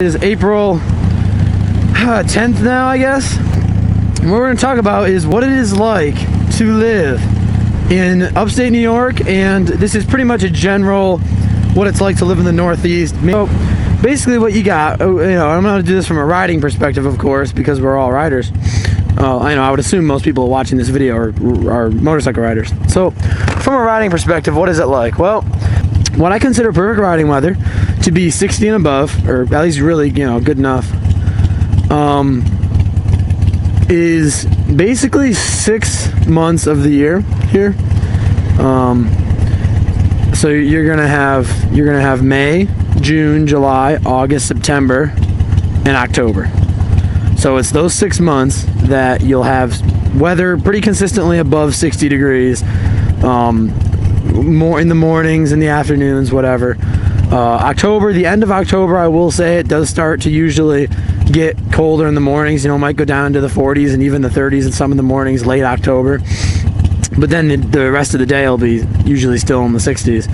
It is April 10th now, I guess. And what we're going to talk about is what it is like to live in upstate New York, and this is pretty much a general what it's like to live in the Northeast. So basically what you got, I'm going to do this from a riding perspective, of course, because we're all riders. I would assume most people watching this video are motorcycle riders. So from a riding perspective, what is it like? Well, what I consider perfect riding weather to be 60 and above, or at least really, good enough, is basically 6 months of the year here. So you're gonna have May, June, July, August, September, and October. So it's those 6 months that you'll have weather pretty consistently above 60 degrees, more in the mornings, in the afternoons, whatever. October, the end of October, I will say it does start to usually get colder in the mornings. It might go down to the 40s and even the 30s in some of the mornings late October. But then the rest of the day will be usually still in the 60s.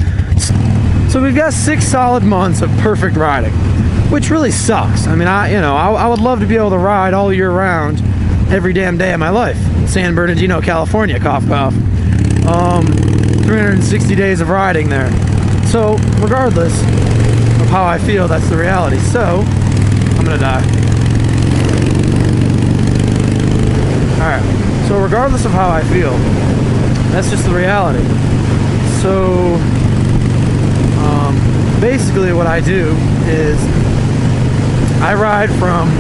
So we've got 6 solid months of perfect riding, which really sucks. I mean, I would love to be able to ride all year round, every damn day of my life. San Bernardino, California, cough, cough. 360 days of riding there. So regardless of how I feel, that's the reality. So I'm gonna die. Alright, so regardless of how I feel, that's just the reality. So basically what I do is I ride from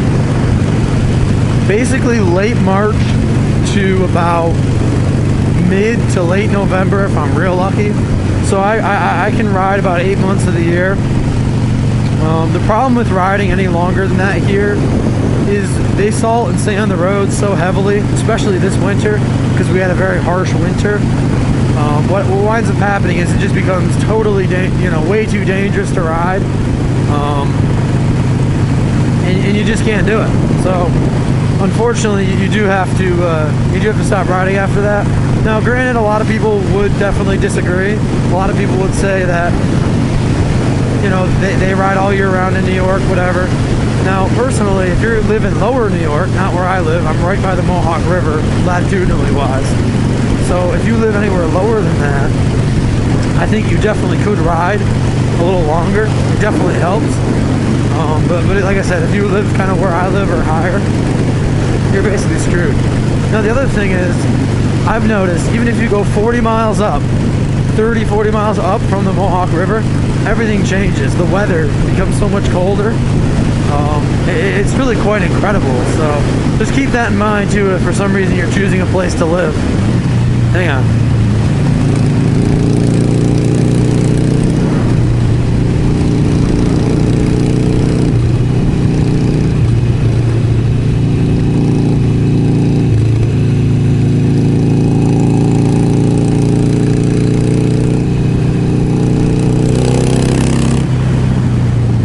basically late March to about mid to late November if I'm real lucky. So I can ride about 8 months of the year. The problem with riding any longer than that here is they salt and sand the roads so heavily, especially this winter, because we had a very harsh winter. What winds up happening is it just becomes totally, way too dangerous to ride, and you just can't do it. So unfortunately, you do have to stop riding after that. Now, granted, a lot of people would definitely disagree. A lot of people would say that, they ride all year round in New York, whatever. Now, personally, if you're living lower New York, not where I live, I'm right by the Mohawk River, latitudinally wise. So if you live anywhere lower than that, I think you definitely could ride a little longer. It definitely helps. But like I said, if you live kind of where I live or higher, you're basically screwed. Now, the other thing is, I've noticed, even if you go 40 miles up, 30, 40 miles up from the Mohawk River, everything changes. The weather becomes so much colder. It's really quite incredible. So just keep that in mind too, if for some reason you're choosing a place to live. Hang on.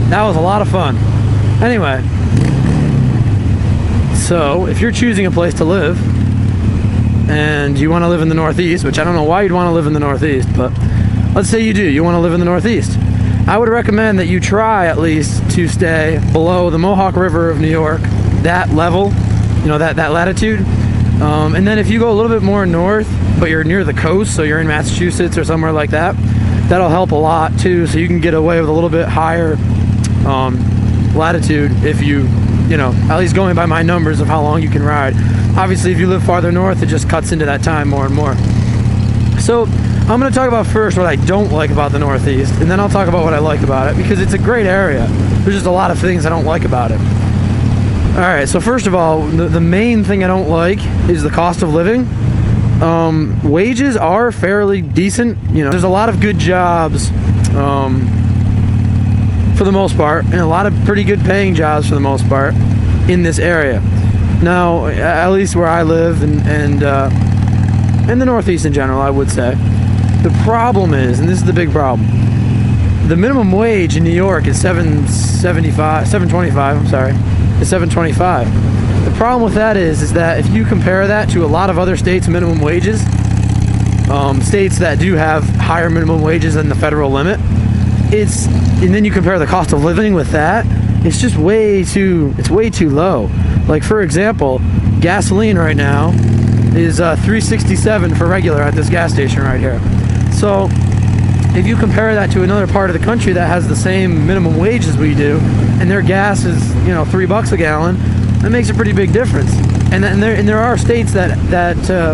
That was a lot of fun. Anyway, so if you're choosing a place to live and you want to live in the Northeast, which I don't know why you'd want to live in the Northeast, but let's say you do, you want to live in the Northeast, I would recommend that you try at least to stay below the Mohawk River of New York, that level, that latitude. And then if you go a little bit more north, but you're near the coast, so you're in Massachusetts or somewhere like that, that'll help a lot too, so you can get away with a little bit higher latitude if you at least going by my numbers of how long you can ride. Obviously, if you live farther north, it just cuts into that time more and more. So I'm going to talk about first what I don't like about the Northeast, and then I'll talk about what I like about it, because it's a great area. There's just a lot of things I don't like about it. Alright, so first of all, the main thing I don't like is the cost of living. Wages are fairly decent. There's a lot of good jobs for the most part, and a lot of pretty good paying jobs for the most part in this area. Now, at least where I live, and in the Northeast in general, I would say, the problem is, and this is the big problem, the minimum wage in New York is $7.25. I'm sorry, is $7.25. The problem with that is that if you compare that to a lot of other states' minimum wages, states that do have higher minimum wages than the federal limit, and then you compare the cost of living with that, it's just way too low. Like, for example, gasoline right now is $3.67 for regular at this gas station right here. So if you compare that to another part of the country that has the same minimum wage as we do, and their gas is, $3 a gallon, that makes a pretty big difference. And there are states that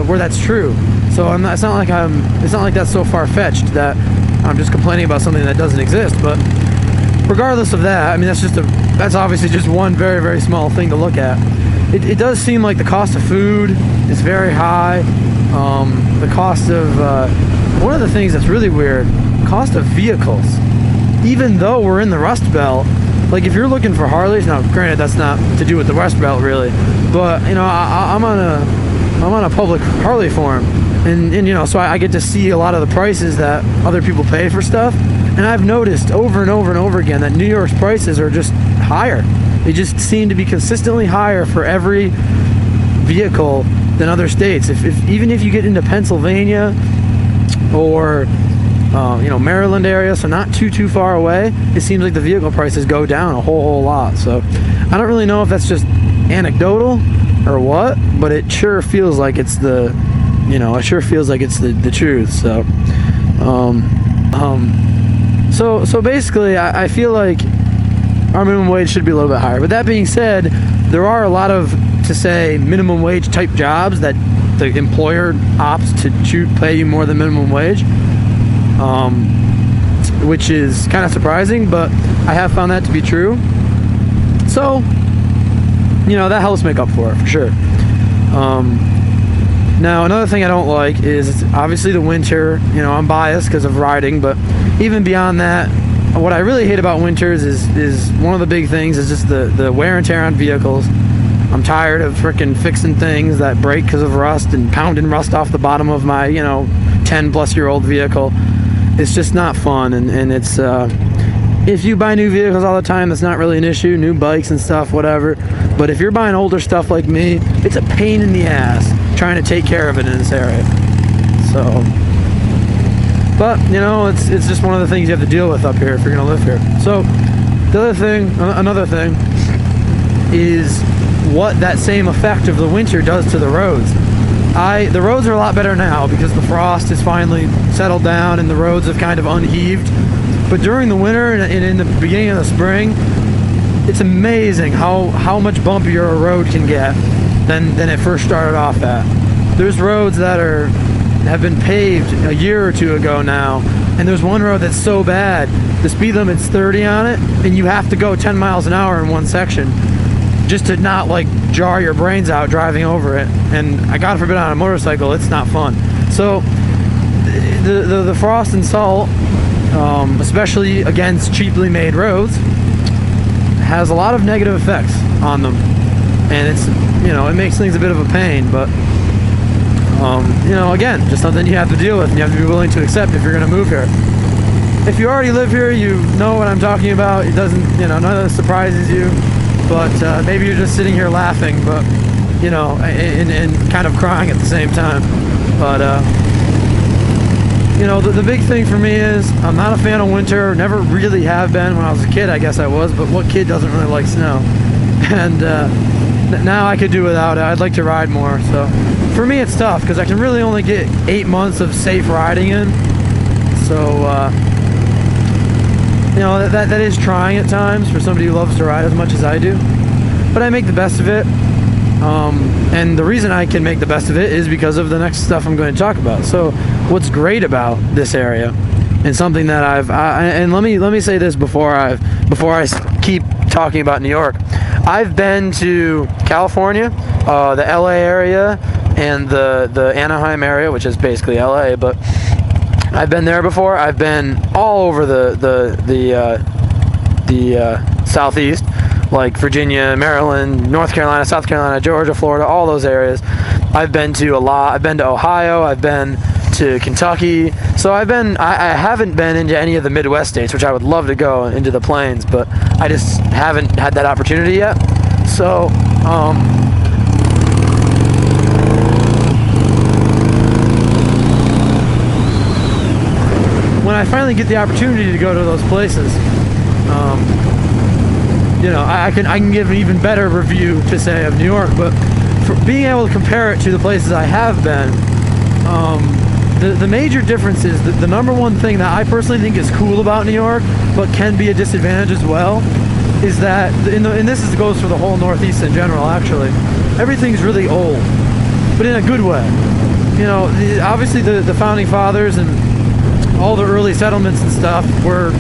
where that's true. So it's not like that's so far-fetched that I'm just complaining about something that doesn't exist. But regardless of that, I mean, that's obviously just one very, very small thing to look at. It does seem like the cost of food is very high. The cost of one of the things that's really weird, cost of vehicles. Even though we're in the Rust Belt, like if you're looking for Harleys, now granted that's not to do with the Rust Belt really, but I'm on a public Harley forum, and so I get to see a lot of the prices that other people pay for stuff, and I've noticed over and over and over again that New York's prices are just higher. They just seem to be consistently higher for every vehicle than other states. Even if you get into Pennsylvania or Maryland area, so not too far away, it seems like the vehicle prices go down a whole lot. So I don't really know if that's just anecdotal or what, but it sure feels like it's the truth. So basically I feel like our minimum wage should be a little bit higher. But that being said, there are a lot of, to say, minimum wage type jobs that the employer opts to pay you more than minimum wage, which is kind of surprising, but I have found that to be true. So, that helps make up for it, for sure. Now, another thing I don't like is obviously the winter. I'm biased because of riding, but even beyond that, what I really hate about winters is one of the big things is just the wear and tear on vehicles. I'm tired of freaking fixing things that break because of rust and pounding rust off the bottom of my 10-plus-year-old vehicle. It's just not fun, and it's if you buy new vehicles all the time, that's not really an issue, new bikes and stuff, whatever. But if you're buying older stuff like me, it's a pain in the ass trying to take care of it in this area. So, but it's just one of the things you have to deal with up here if you're gonna live here. So another thing is what that same effect of the winter does to the roads. The roads are a lot better now because the frost has finally settled down and the roads have kind of unheaved. But during the winter and in the beginning of the spring, it's amazing how much bumpier a road can get than it first started off at. There's roads that have been paved a year or two ago now, and there's one road that's so bad, the speed limit's 30 on it, and you have to go 10 miles an hour in one section just to not jar your brains out driving over it. And God forbid on a motorcycle, it's not fun. So the frost and salt, especially against cheaply made roads, has a lot of negative effects on them, and it's it makes things a bit of a pain. But again, just something you have to deal with, and you have to be willing to accept if you're going to move here. If you already live here, you know what I'm talking about. It doesn't, none of this surprises you. But maybe you're just sitting here laughing, but and kind of crying at the same time. But the big thing for me is I'm not a fan of winter. Never really have been. When I was a kid, I guess I was. But what kid doesn't really like snow? And now I could do without it. I'd like to ride more. So for me, it's tough because I can really only get 8 months of safe riding in. So that is trying at times for somebody who loves to ride as much as I do. But I make the best of it. And the reason I can make the best of it is because of the next stuff I'm going to talk about. So what's great about this area, and something that and let me say this before I keep talking about New York. I've been to California, the LA area, and the Anaheim area, which is basically LA, but I've been there before. I've been all over the southeast, like Virginia, Maryland, North Carolina, South Carolina, Georgia, Florida, all those areas. I've been to a lot. I've been to Ohio. I've been to Kentucky. So I haven't been into any of the Midwest states, which I would love to go into the plains, but I just haven't had that opportunity yet. So when I finally get the opportunity to go to those places, I can give an even better review to say of New York, but for being able to compare it to the places I have been, the major difference is that the number one thing that I personally think is cool about New York, but can be a disadvantage as well, is that, and this goes for the whole Northeast in general actually, everything's really old, but in a good way. Obviously the founding fathers and all the early settlements and stuff were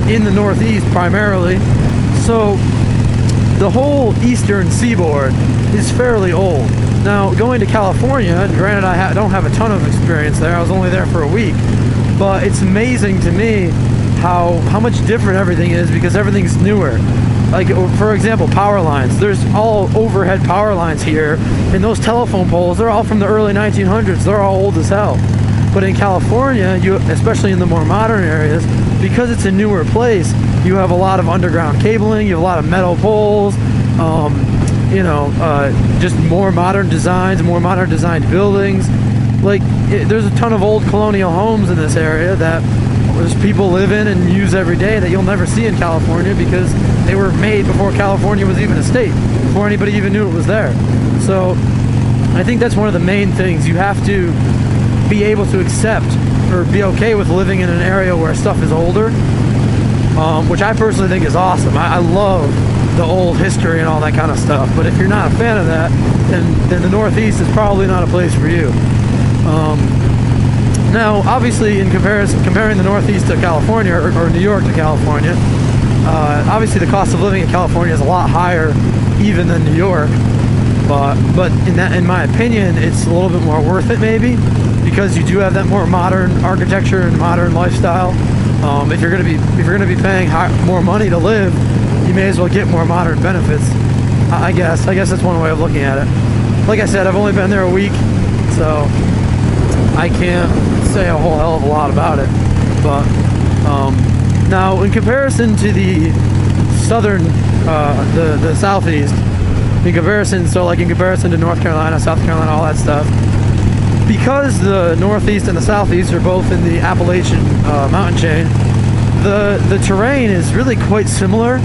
in the Northeast primarily, so the whole eastern seaboard is fairly old. Now, going to California, and granted I don't have a ton of experience there, I was only there for a week, but it's amazing to me how much different everything is because everything's newer. Like, for example, power lines. There's all overhead power lines here, and those telephone poles, they're all from the early 1900s. They're all old as hell. But in California, especially in the more modern areas, because it's a newer place, you have a lot of underground cabling, you have a lot of metal poles, just more modern designs, more modern designed buildings. Like, there's a ton of old colonial homes in this area that there's people live in and use every day that you'll never see in California because they were made before California was even a state, before anybody even knew it was there. So I think that's one of the main things. You have to be able to accept or be okay with living in an area where stuff is older, which I personally think is awesome. I love the old history and all that kind of stuff, but if you're not a fan of that, then the Northeast is probably not a place for you. Now, obviously, in comparing the Northeast to California or New York to California, obviously the cost of living in California is a lot higher even than New York, but in my opinion, it's a little bit more worth it maybe because you do have that more modern architecture and modern lifestyle. If you're gonna be paying more money to live, you may as well get more modern benefits. I guess that's one way of looking at it. Like I said, I've only been there a week, so I can't say a whole hell of a lot about it. But now, in comparison to the southern, the southeast, in comparison to North Carolina, South Carolina, all that stuff, because the northeast and the southeast are both in the Appalachian mountain chain, the terrain is really quite similar.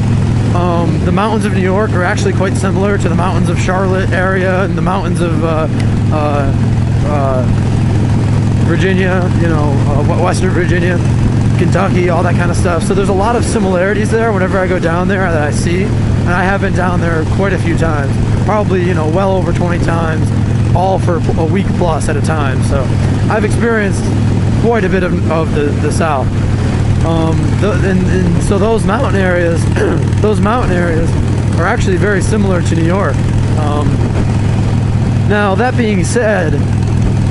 The mountains of New York are actually quite similar to the mountains of Charlotte area and the mountains of Virginia, Western Virginia, Kentucky, all that kind of stuff. So there's a lot of similarities there whenever I go down there that I see, and I have been down there quite a few times, probably well over 20 times, all for a week plus at a time. So I've experienced quite a bit of the South. And so those mountain areas, are actually very similar to New York. Now, that being said,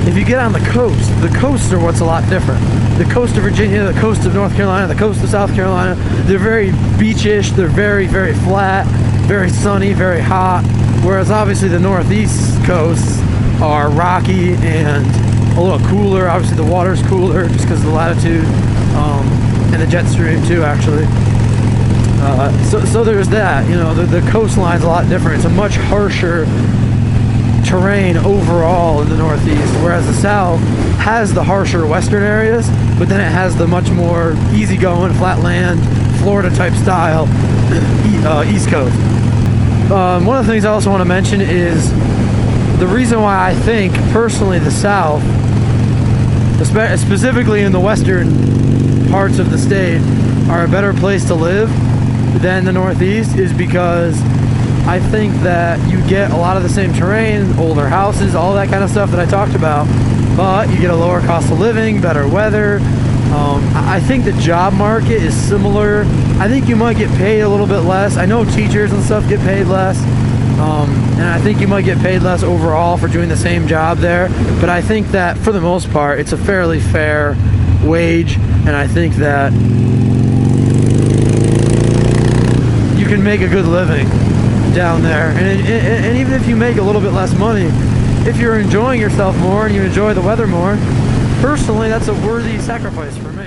if you get on the coasts are what's a lot different. The coast of Virginia, the coast of North Carolina, the coast of South Carolina, they're very beachish, they're very, very flat, very sunny, very hot, whereas obviously the northeast coasts are rocky and a little cooler. Obviously the water's cooler just because of the latitude, and the jet stream too, actually. So there's that. The coastline's a lot different. It's a much harsher terrain overall in the Northeast, whereas the South has the harsher western areas, but then it has the much more easygoing, flat land, Florida type style East Coast. One of the things I also want to mention is the reason why I think personally the South, specifically in the western parts of the state, are a better place to live than the Northeast is because I think that you get a lot of the same terrain, older houses, all that kind of stuff that I talked about, but you get a lower cost of living, better weather. I think the job market is similar. I think you might get paid a little bit less. I know teachers and stuff get paid less, and I think you might get paid less overall for doing the same job there, but I think that for the most part it's a fairly fair wage, and I think that you can make a good living down there, and even if you make a little bit less money, if you're enjoying yourself more and you enjoy the weather more, personally that's a worthy sacrifice for me.